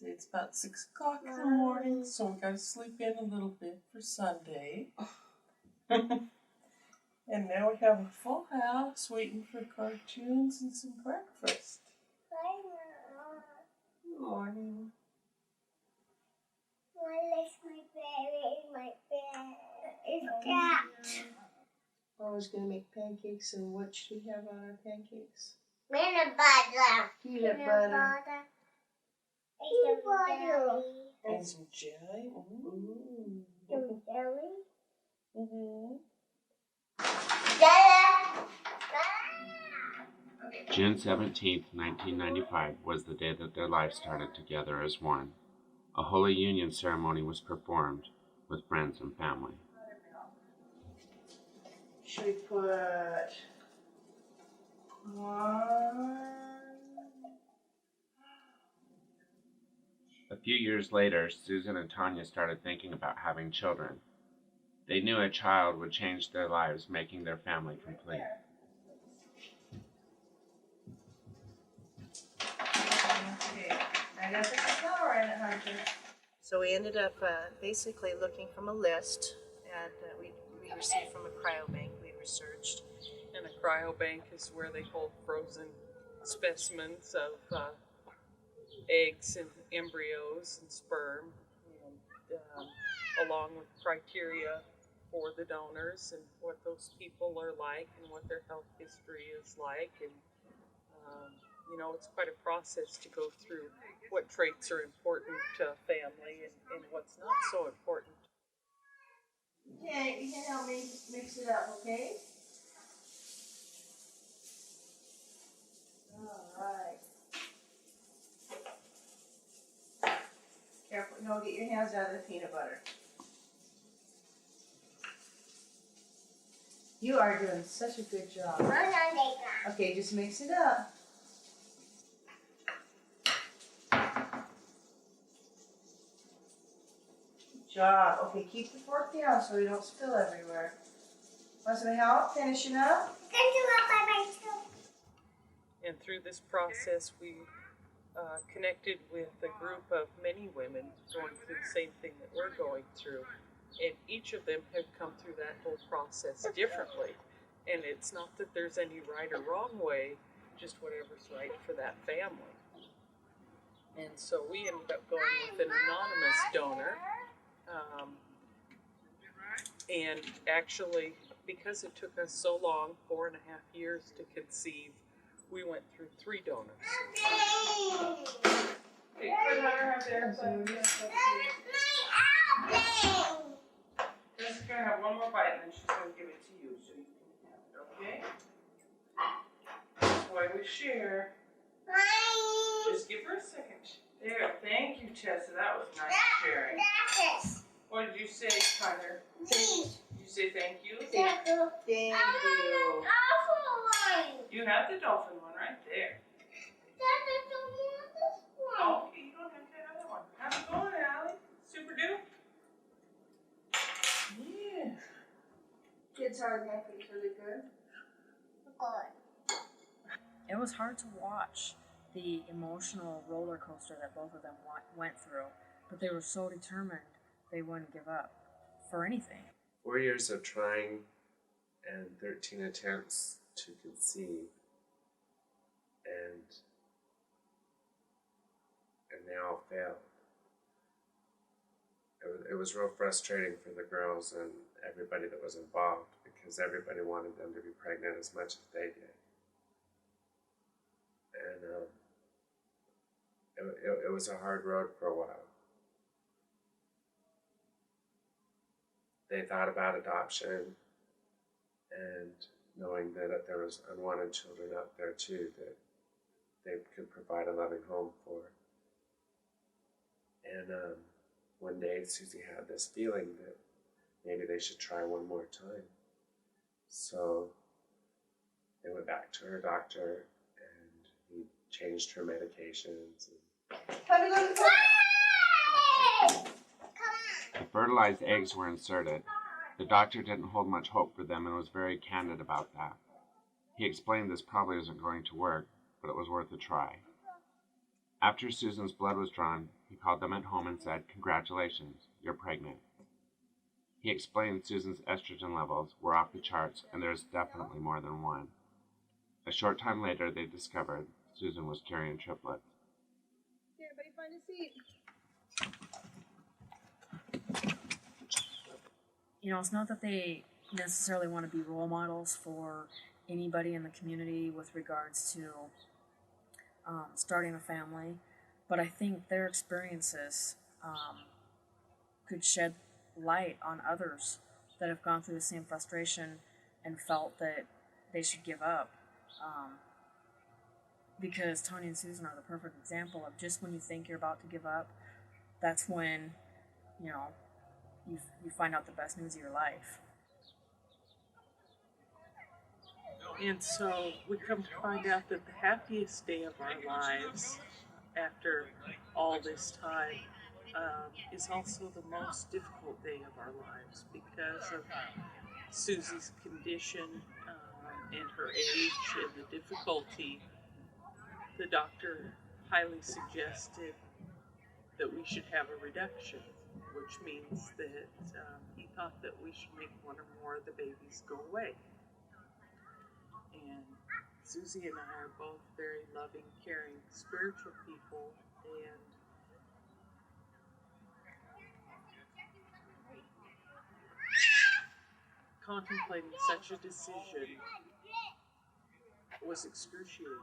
It's about 6 o'clock in the morning, so we gotta sleep in a little bit for Sunday. And now we have a full house waiting for cartoons and some breakfast. Good morning. Where's my bed? My bed is that. I was gonna make pancakes, and what should we have on our pancakes? Peanut butter. Peanut butter. Peanut butter. And some jelly. Ooh. Some jelly. Mm-hmm. June 17th, 1995 was the day that their lives started together as one. A holy union ceremony was performed with friends and family. Should we put one? A few years later, Susan and Tonya started thinking about having children. They knew a child would change their lives, making their family complete. Okay, I got the flour in it, Hunter. So we ended up basically looking from a list, and we received from a cryobank. We researched. And a cryobank is where they hold frozen specimens of eggs and embryos and sperm, and along with criteria for the donors and what those people are like and what their health history is like. And it's quite a process to go through what traits are important to a family and what's not so important. Okay, you can help me mix it up, okay? Alright. Careful, no, get your hands out of the peanut butter. You are doing such a good job. Okay, just mix it up. Good job. Okay, keep the fork down so we don't spill everywhere. Want some help finishing up? And through this process, we connected with a group of many women going through the same thing that we're going through. And each of them have come through that whole process differently. And it's not that there's any right or wrong way, just whatever's right for that family. And so we ended up going with an anonymous donor. And actually, because it took us so long, 4.5 years to conceive, we went through 3 donors. Okay, put Hunter up there. Jessica's gonna have one more bite and then she's gonna give it to you so you can have it, okay? That's why we share. Just give her a second. There, thank you, Tessa. That was nice sharing. What did you say, Hunter? Did you say thank you? Thank you. You have the dolphin one right there. Oh, okay, you don't have to have that one. How's it going, Allie? Super dupe? Yeah. Kids Hard Happy is really good. It was hard to watch the emotional roller coaster that both of them went through, but they were so determined they wouldn't give up for anything. 4 years of trying and 13 attempts to conceive, and they all failed. It was real frustrating for the girls and everybody that was involved because everybody wanted them to be pregnant as much as they did. And it was a hard road for a while. They thought about adoption and knowing that there was unwanted children out there too that they could provide a loving home for. And one day Susie had this feeling that maybe they should try one more time. So they went back to her doctor and he changed her medications. The fertilized eggs were inserted. The doctor didn't hold much hope for them and was very candid about that. He explained this probably isn't going to work, but it was worth a try. After Susan's blood was drawn, he called them at home and said, "Congratulations, you're pregnant." He explained Susan's estrogen levels were off the charts and there's definitely more than one. A short time later, they discovered Susan was carrying triplets. Everybody find a seat. You know, it's not that they necessarily want to be role models for anybody in the community with regards to starting a family, but I think their experiences could shed light on others that have gone through the same frustration and felt that they should give up. Because Tonya and Susan are the perfect example of just when you think you're about to give up, that's when, you know, you find out the best news of your life. And so we come to find out that the happiest day of our lives after all this time is also the most difficult day of our lives because of Susie's condition and her age and the difficulty. The doctor highly suggested that we should have a reduction, which means that he thought that we should make one or more of the babies go away. And Susie and I are both very loving, caring, spiritual people, and contemplating such a decision was excruciating.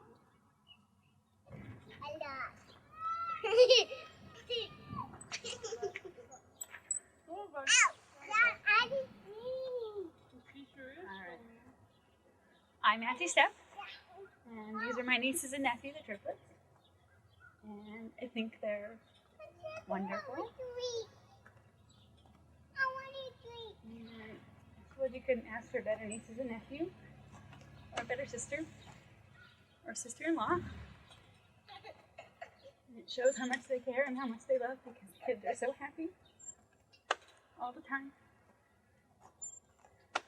I'm Auntie Steph, and these are my nieces and nephew, the triplets, and I think they're wonderful. And I suppose you couldn't ask for better nieces and nephew, or a better sister, or sister-in-law. And it shows how much they care and how much they love, because the kids are so happy all the time.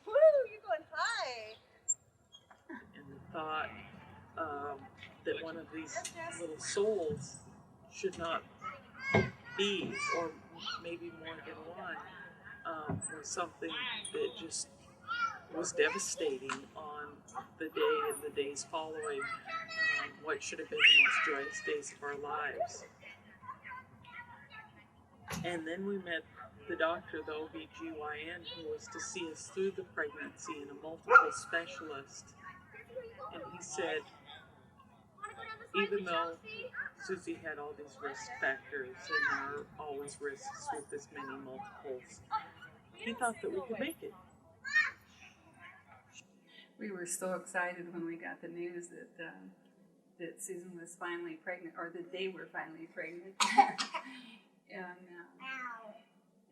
Woo! You're going high. And the thought that one of these little souls should not be, or maybe more than one, was something that just was devastating on the day and the days following what should have been the most joyous days of our lives. And then we met the doctor, the OB/GYN, who was to see us through the pregnancy, and a multiple specialist. And he said, even though Susie had all these risk factors, and there are always risks with this many multiples, he thought that we could make it. We were so excited when we got the news that Susan was finally pregnant, or that they were finally pregnant.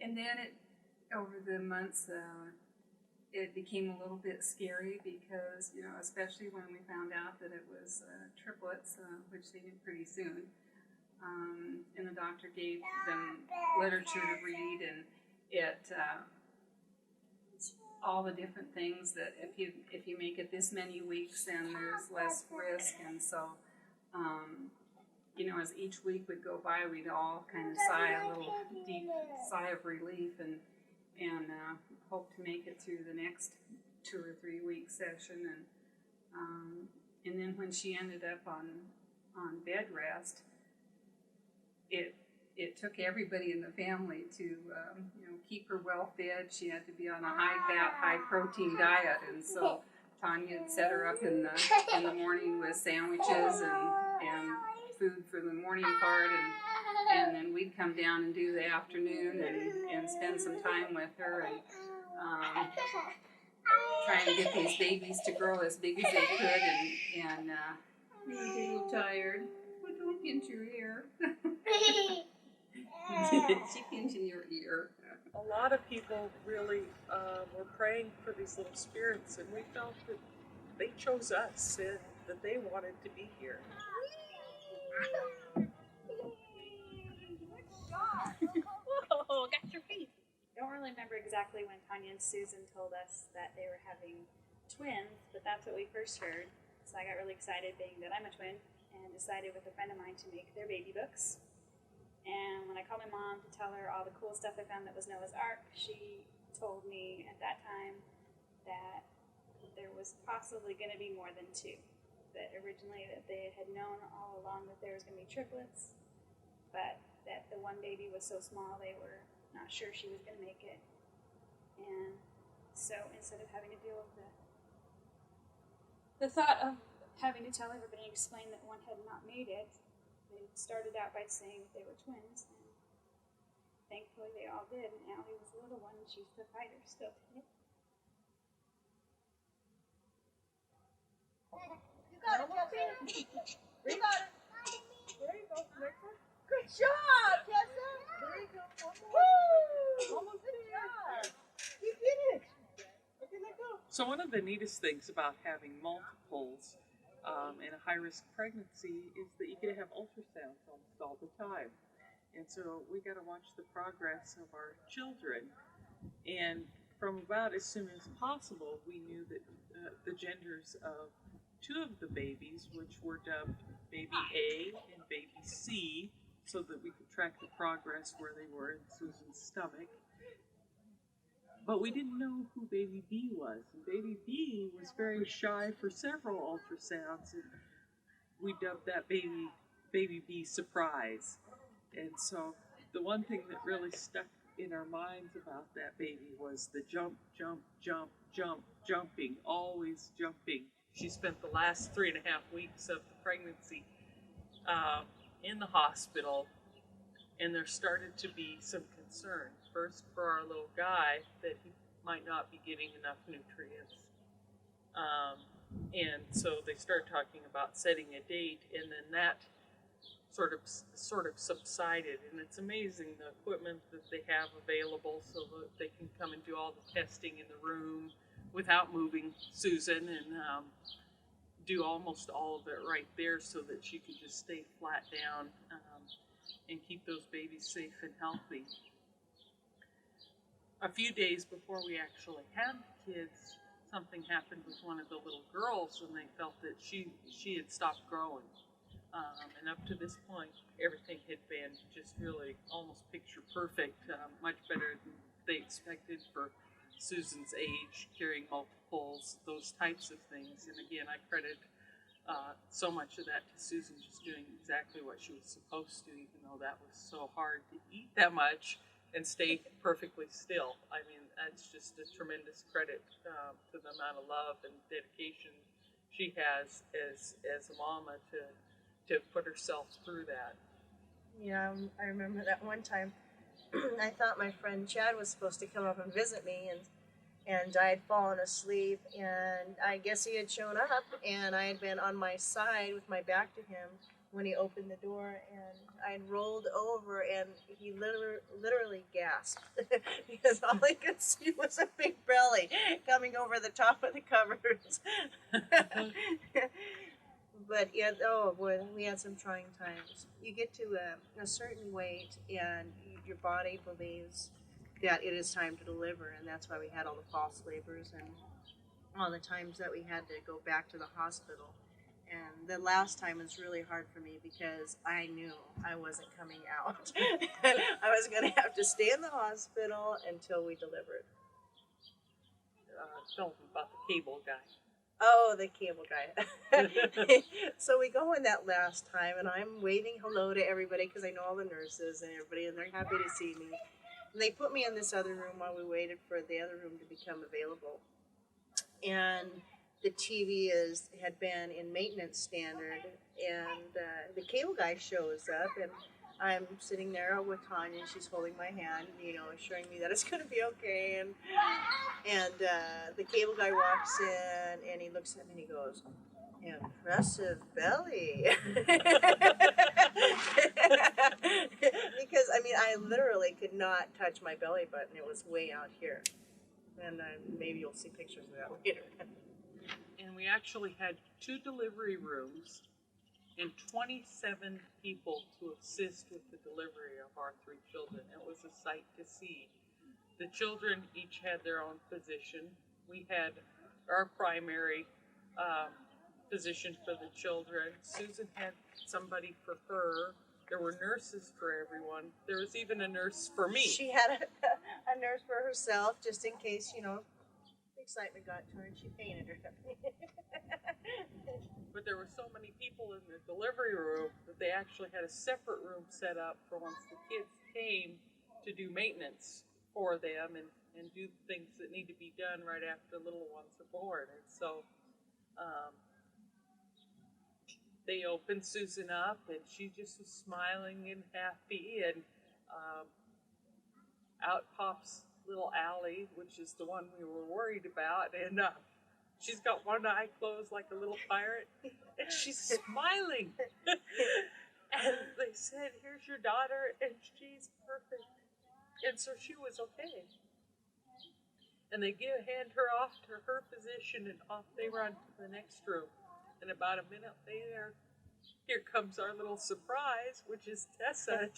And then over the months, it became a little bit scary because, you know, especially when we found out that it was triplets, which they knew pretty soon. And the doctor gave them literature to read, and it all the different things that if you make it this many weeks, then there's less risk. And so, you know, as each week would go by, we'd all kind of sigh a little deep sigh of relief and hope to make it through the next 2 or 3 week session. And then when she ended up on bed rest, it took everybody in the family to you know, keep her well fed. She had to be on a high fat, high protein diet, and so Tonya had set her up in the morning with sandwiches and food for the morning part, and then we'd come down and do the afternoon and spend some time with her and try and get these babies to grow as big as they could, and we were a little tired. Well, don't pinch your ear. She pinched in your ear. A lot of people really were praying for these little spirits, and we felt that they chose us and that they wanted to be here. Whoa, got your feet. I don't really remember exactly when Tonya and Susan told us that they were having twins, but that's what we first heard. So I got really excited, being that I'm a twin, and decided with a friend of mine to make their baby books. And when I called my mom to tell her all the cool stuff I found that was Noah's Ark, she told me at that time that there was possibly going to be more than 2. That originally that they had known all along that there was going to be triplets, but that the one baby was so small they were not sure she was going to make it. And so instead of having to deal with the thought of having to tell everybody and explain that one had not made it, they started out by saying that they were twins, and thankfully they all did, and Allie was the little one, and she's the fighter still today. You got it, Jesse. You got it. There you go. Next one. Good job, Jesse. There you go. Woo! Almost there. You did it. Okay, let go. So one of the neatest things about having multiples in a high-risk pregnancy is that you get to have ultrasounds almost all the time. And so we got to watch the progress of our children. And from about as soon as possible, we knew that the genders of 2 of the babies, which were dubbed baby A and baby C, so that we could track the progress where they were in Susan's stomach. But we didn't know who baby B was. And baby B was very shy for several ultrasounds, and we dubbed that baby B Surprise. And so the one thing that really stuck in our minds about that baby was the jump, jump, jump, jump, jumping, always jumping. She spent the last 3.5 weeks of the pregnancy in the hospital, and there started to be some concern. First, for our little guy, that he might not be getting enough nutrients. And so they started talking about setting a date, and then that sort of subsided. And it's amazing the equipment that they have available so that they can come and do all the testing in the room without moving Susan, and do almost all of it right there so that she could just stay flat down and keep those babies safe and healthy. A few days before we actually had the kids, something happened with one of the little girls, and they felt that she had stopped growing. And up to this point, everything had been just really almost picture perfect, much better than they expected for Susan's age, carrying multiples, those types of things. And again, I credit so much of that to Susan just doing exactly what she was supposed to, even though that was so hard to eat that much and stay perfectly still. I mean, that's just a tremendous credit to the amount of love and dedication she has as a mama to put herself through that. Yeah, I remember that one time I thought my friend Chad was supposed to come up and visit me, and I had fallen asleep, and I guess he had shown up, and I had been on my side with my back to him when he opened the door, and I had rolled over, and he literally gasped because all I could see was a big belly coming over the top of the covers. But yeah, oh boy, we had some trying times. You get to a certain weight, and your body believes that it is time to deliver, and that's why we had all the false labors and all the times that we had to go back to the hospital. And the last time was really hard for me because I knew I wasn't coming out. I was going to have to stay in the hospital until we delivered. Tell them about the cable guy. Oh, the cable guy. So we go in that last time, and I'm waving hello to everybody because I know all the nurses and everybody, and they're happy to see me. And they put me in this other room while we waited for the other room to become available. And the TV had been in maintenance standard, and the cable guy shows up, and I'm sitting there with Tonya, and she's holding my hand, assuring me that it's going to be okay. And the cable guy walks in, and he looks at me and he goes, "Impressive belly." Because, I literally could not touch my belly button. It was way out here. And maybe you'll see pictures of that later. And we actually had 2 delivery rooms and 27 people to assist with the delivery of our 3 children. It was a sight to see. The children each had their own physician. We had our primary physician for the children. Susan had somebody for her. There were nurses for everyone. There was even a nurse for me. She had a nurse for herself, just in case, you know, the excitement got to her and she fainted or something. But there were so many people in the delivery room that they actually had a separate room set up for once the kids came to do maintenance for them and do things that need to be done right after the little ones are born. And so they opened Susan up, and she just was smiling and happy, and out pops little Allie, which is the one we were worried about, and she's got one eye closed like a little pirate, and she's smiling. And they said, "Here's your daughter, and she's perfect." And so she was okay. And they hand her off to her physician, and off they run to the next room. And about a minute later, here comes our little surprise, which is Tessa. And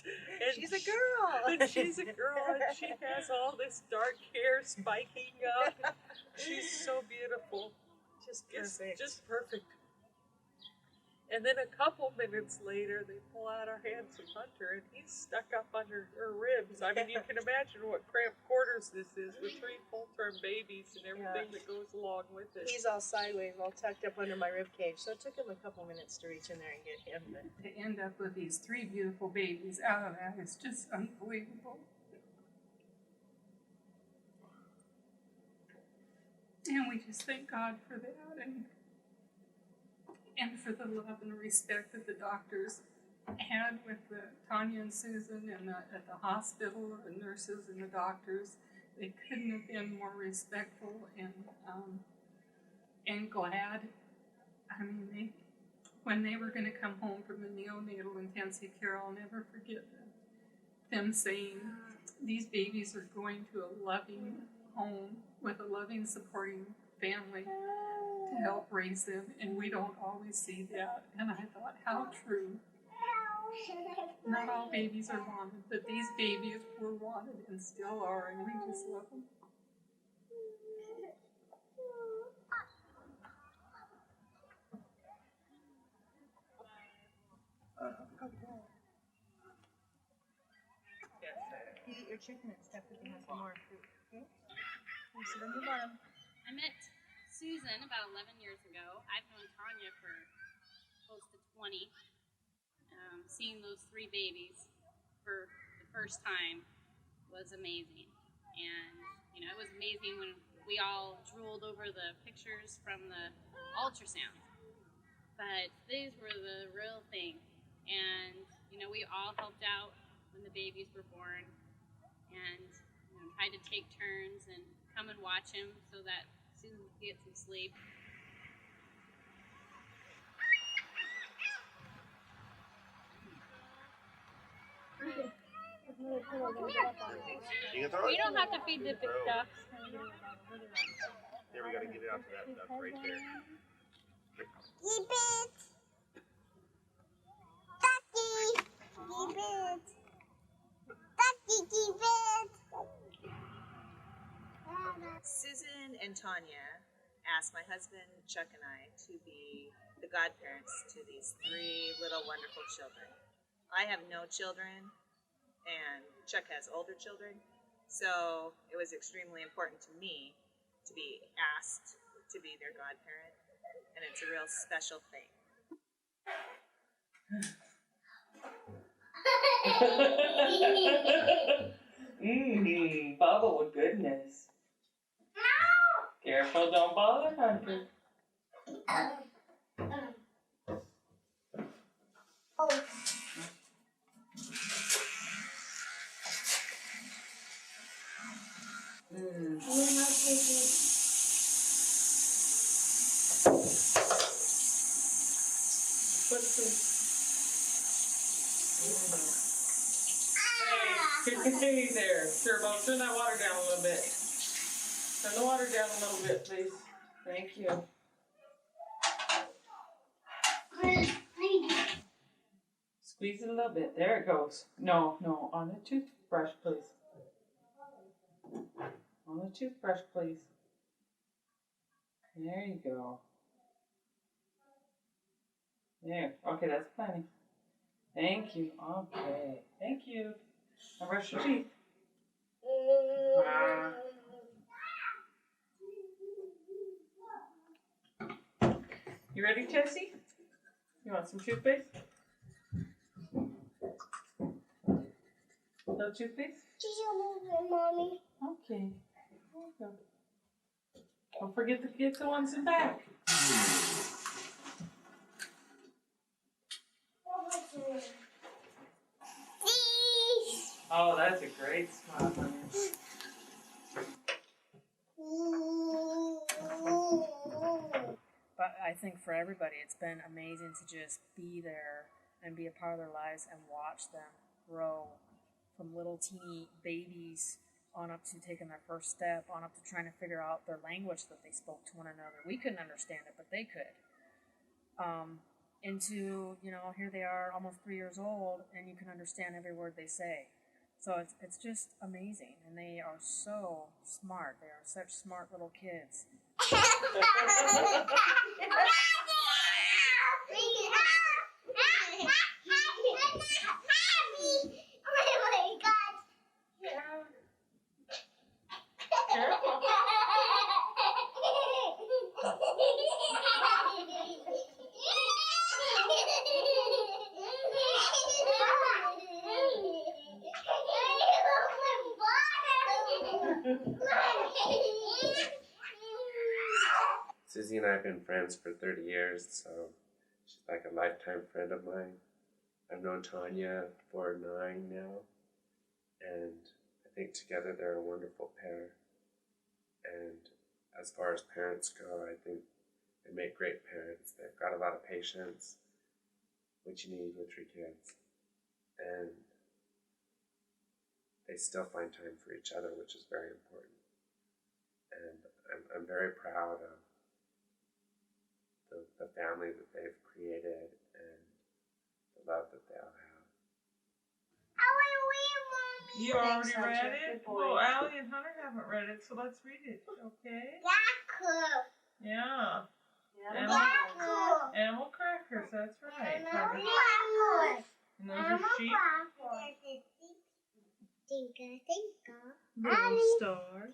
She's a girl. And she's a girl, and she has all this dark hair spiking up. She's so beautiful. Just perfect. Just perfect. And then a couple minutes later, they pull out our handsome Hunter, and he's stuck up under her ribs. I mean, you can imagine what cramped quarters this is with 3 full-term babies and everything that goes along with it. He's all sideways, all tucked up under my rib cage, so it took him a couple minutes to reach in there and get him. But To end up with these 3 beautiful babies out of that is just unbelievable. And we just thank God for that, and for the love and respect that the doctors had with Tonya and Susan and at the hospital, the nurses and the doctors. They couldn't have been more respectful and glad. I mean, when they were going to come home from the neonatal intensive care, I'll never forget them saying, "These babies are going to a loving home with a loving, supporting family to help raise them, and we don't always see that." And I thought, how true. Not all babies are wanted, but these babies were wanted and still are, and we just love them. you eat your chicken and stuff if you have some more fruit. Okay? You sit on your bottom. I met Susan about 11 years ago. I've known Tonya for close to 20. Seeing those 3 babies for the first time was amazing. And, you know, it was amazing when we all drooled over the pictures from the ultrasound. But these were the real thing. And, you know, we all helped out when the babies were born and, you know, tried to take turns and come and watch him so that Susan could get some sleep. You can throw it? You don't have to feed the big stuff. There, we gotta get it out to that duck right there. Keep it. Ducky. Keep it. Ducky, keep it. Susan and Tonya asked my husband, Chuck, and I to be the godparents to these 3 little wonderful children. I have no children, and Chuck has older children, so it was extremely important to me to be asked to be their godparent, and it's a real special thing. Bubble, goodness. Careful, don't bother Hunter. What's this? Hey there, Turbo, turn that water down a little bit. Turn the water down a little bit, please. Thank you. Squeeze it a little bit. There it goes. No, on the toothbrush, please. On the toothbrush, please. There you go. There. Okay, that's plenty. Thank you. Okay. Thank you. Now brush your teeth. You ready, Tessie? You want some toothpaste? No toothpaste? Mommy. Okay. There you go. Don't forget to get the ones in back. Oh, that's a great smile, honey. But I think for everybody, it's been amazing to just be there and be a part of their lives and watch them grow from little teeny babies on up to taking their first step, on up to trying to figure out their language that they spoke to one another. We couldn't understand it, but they could. Into, you know, here they are almost 3 years old and you can understand every word they say. So it's just amazing, and they are so smart. They are such smart little kids. Susie and I have been friends for 30 years, so she's like a lifetime friend of mine. I've known Tonya for 9 now, and I think together they're a wonderful pair. And as far as parents go, I think they make great parents. They've got a lot of patience, which you need with your kids. And they still find time for each other, which is very important. And I'm very proud of the family that they've created and the love that they all have. You already read it? Well, Allie and Hunter haven't read it, so let's read it, okay? Yeah. Animal crackers, that's right. And those are sheep. Little star.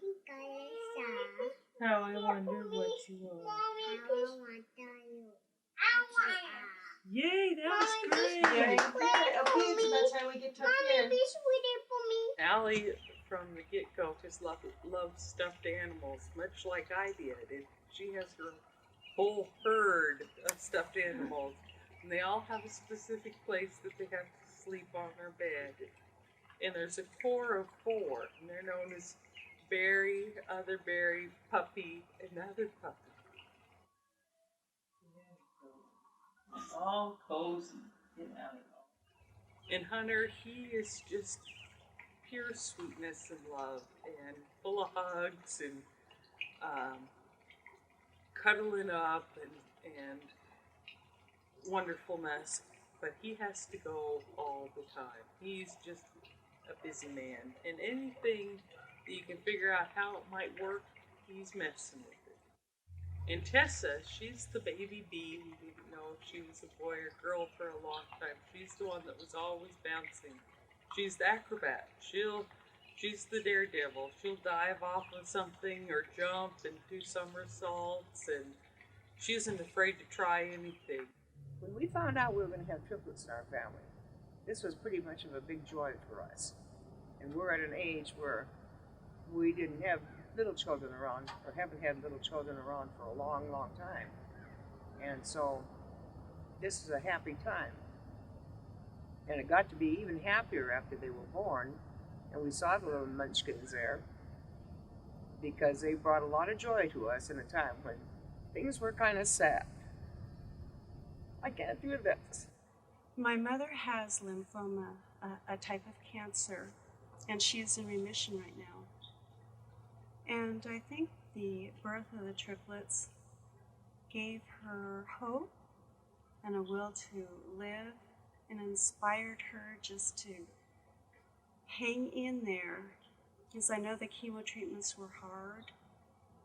How I wonder what you are. Yay, that was great. Okay, so that's how we get tucked in. Allie, from the get-go, just loved stuffed animals, much like I did. She has her whole herd of stuffed animals, and they all have a specific place that they have to sleep on their bed. And there's a core of 4, and they're known as Berry, Other Berry, Puppy, and Other Puppy. All cozy. Get Allie. And Hunter, he is just pure sweetness and love, and full of hugs and cuddling up and wonderfulness. But he has to go all the time. He's just a busy man, and anything that you can figure out how it might work, he's messing with it. And Tessa, she's the baby bee. We didn't know if she was a boy or girl for a long time. She's the one that was always bouncing. She's the acrobat. She's the daredevil. She'll dive off of something or jump and do somersaults, and she isn't afraid to try anything. When we found out we were going to have triplets in our family, this was pretty much of a big joy for us. And we're at an age where we didn't have little children around, or haven't had little children around for a long, long time. And so this is a happy time. And it got to be even happier after they were born, and we saw the little munchkins there, because they brought a lot of joy to us in a time when things were kind of sad. I can't do this. My mother has lymphoma, a type of cancer, and she is in remission right now. And I think the birth of the triplets gave her hope and a will to live, and inspired her just to hang in there, because I know the chemo treatments were hard.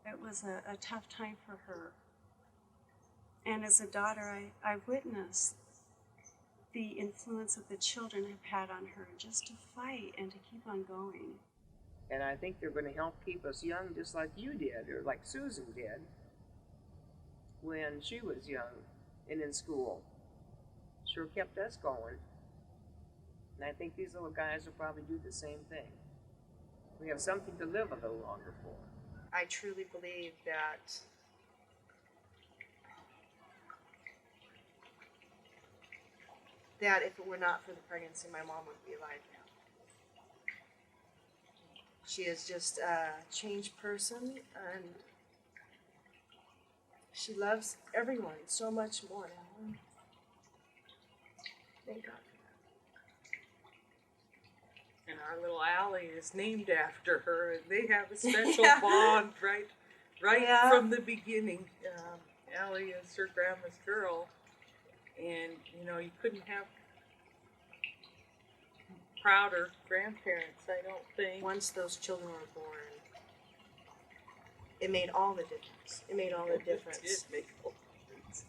It was a tough time for her. And as a daughter, I witnessed the influence that the children have had on her just to fight and to keep on going. And I think they're going to help keep us young just like you did, or like Susan did when she was young and in school. Sure kept us going. And I think these little guys will probably do the same thing. We have something to live a little longer for. I truly believe that if it were not for the pregnancy, my mom would be alive now. She is just a changed person, and she loves everyone so much more now. Thank God for that. And our little Allie is named after her, and they have a special Yeah. bond right Yeah. from the beginning. Allie is her grandma's girl, and you know, you couldn't have prouder grandparents, I don't think. Once those children were born, it made all the difference. It made all the difference. It did make all the difference.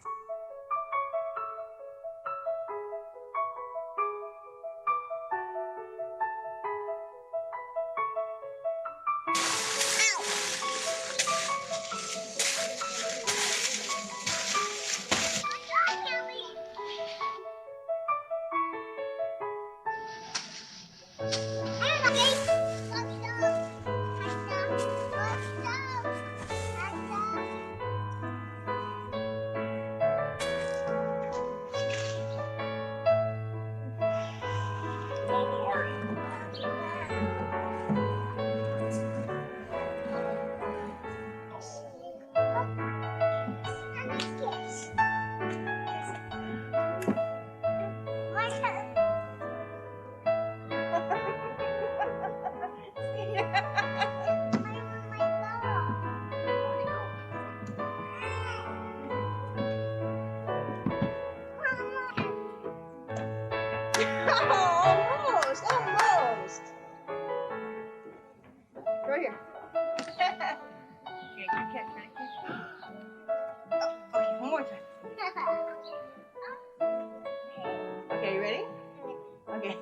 Almost. Right here. Okay, good catch, ready? Oh, okay, one more time. Okay, you ready? Okay.